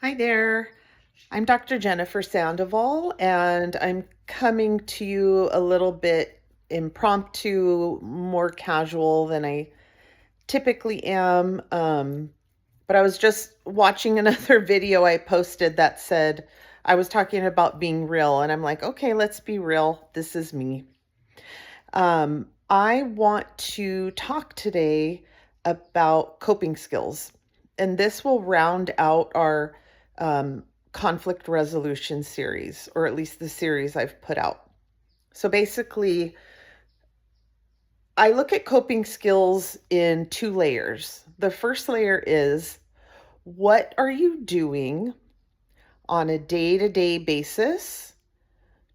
Hi there. I'm Dr. Jennifer Sandoval, and I'm coming to you a little bit impromptu, more casual than I typically am. But I was just watching another video I posted that said I was talking about being real, and I'm like, okay, let's be real. This is me. I want to talk today about coping skills, and this will round out our um, conflict resolution series, or at least the series I've put out. So basically, I look at coping skills in two layers. The first layer is what are you doing on a day to day basis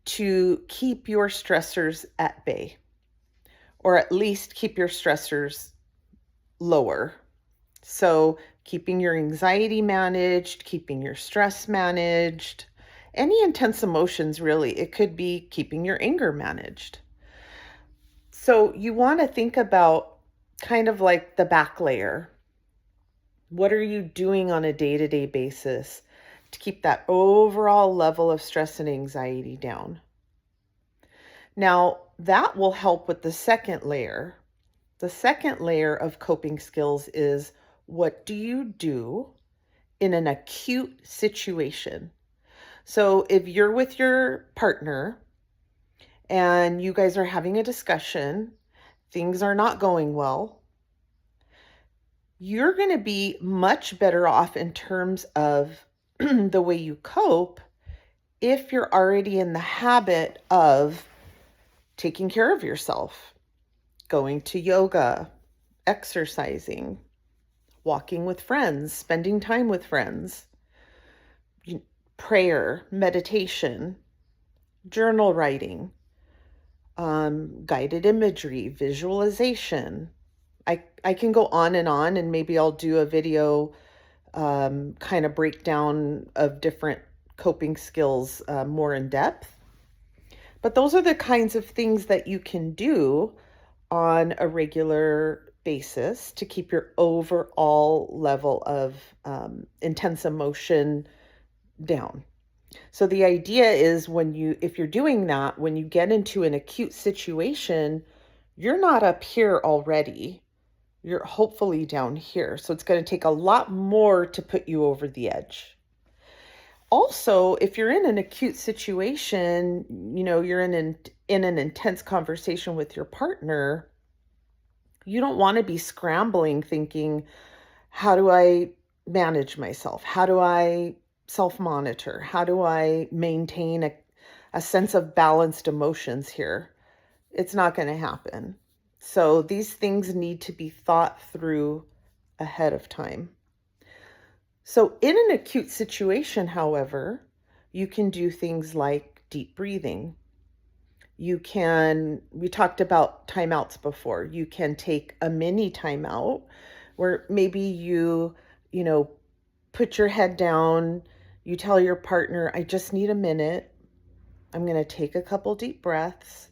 to keep your stressors at bay, or at least keep your stressors lower. So, keeping your anxiety managed, keeping your stress managed, any intense emotions, really. It could be keeping your anger managed. So, you want to think about kind of like the back layer. What are you doing on a day to day basis to keep that overall level of stress and anxiety down? Now, that will help with the second layer. The second layer of coping skills is what do you do in an acute situation? So if you're with your partner and you guys are having a discussion, things are not going well, you're going to be much better off in terms of the way you cope if you're already in the habit of taking care of yourself, going to yoga, exercising, walking with friends, spending time with friends, prayer, meditation, journal writing, guided imagery, visualization. I can go on, and maybe I'll do a video kind of breakdown of different coping skills more in depth. But those are the kinds of things that you can do on a regular basis to keep your overall level of intense emotion down. So the idea is if you're doing that, when you get into an acute situation, you're not up here already. You're hopefully down here. So it's going to take a lot more to put you over the edge. Also, if you're in an acute situation, you're in an intense conversation with your partner, you don't want to be scrambling thinking, how do I manage myself? How do I self monitor? How do I maintain a sense of balanced emotions here? It's not going to happen. So these things need to be thought through ahead of time. So, in an acute situation, however, you can do things like deep breathing. We talked about timeouts before. You can take a mini timeout where maybe you know, put your head down, you tell your partner, I just need a minute. I'm going to take a couple deep breaths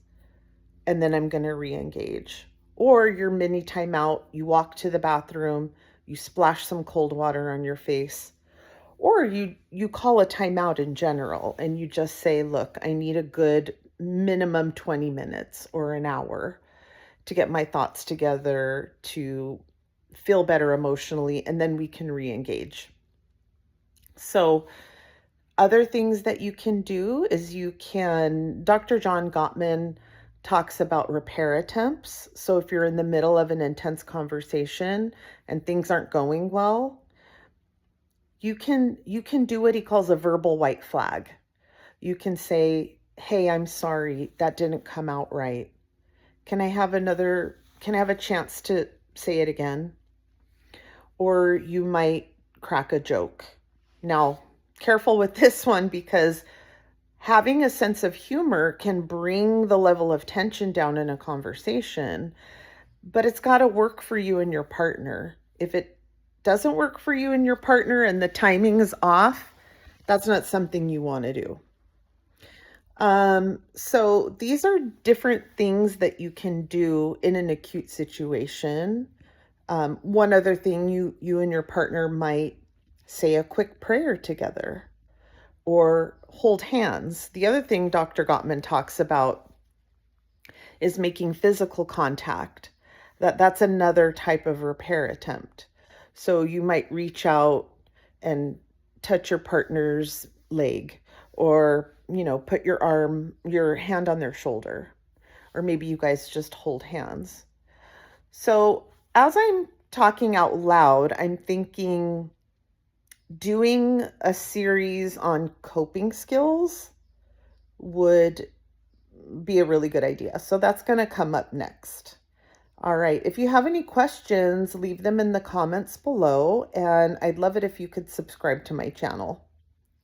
and then I'm going to re-engage. Or your mini timeout, you walk to the bathroom, you splash some cold water on your face, or you call a timeout in general and you just say, look, I need a good minimum 20 minutes or an hour to get my thoughts together, to feel better emotionally, and then we can re-engage. So other things that you can do is Dr. John Gottman talks about repair attempts. So if you're in the middle of an intense conversation and things aren't going well, you can do what he calls a verbal white flag. You can say, "Hey, I'm sorry, that didn't come out right. Can I have a chance to say it again?" Or you might crack a joke. Now, careful with this one because having a sense of humor can bring the level of tension down in a conversation, but it's got to work for you and your partner. If it doesn't work for you and your partner and the timing is off, that's not something you want to do. So these are different things that you can do in an acute situation. One other thing you and your partner might say a quick prayer together, or hold hands. The other thing Dr. Gottman talks about is making physical contact. That's another type of repair attempt. So you might reach out and touch your partner's leg, or, put your hand on their shoulder, or maybe you guys just hold hands. So as I'm talking out loud, I'm thinking doing a series on coping skills would be a really good idea. So that's going to come up next. All right. If you have any questions, leave them in the comments below, and I'd love it if you could subscribe to my channel.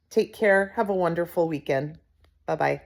Take care. Have a wonderful weekend. Bye-bye.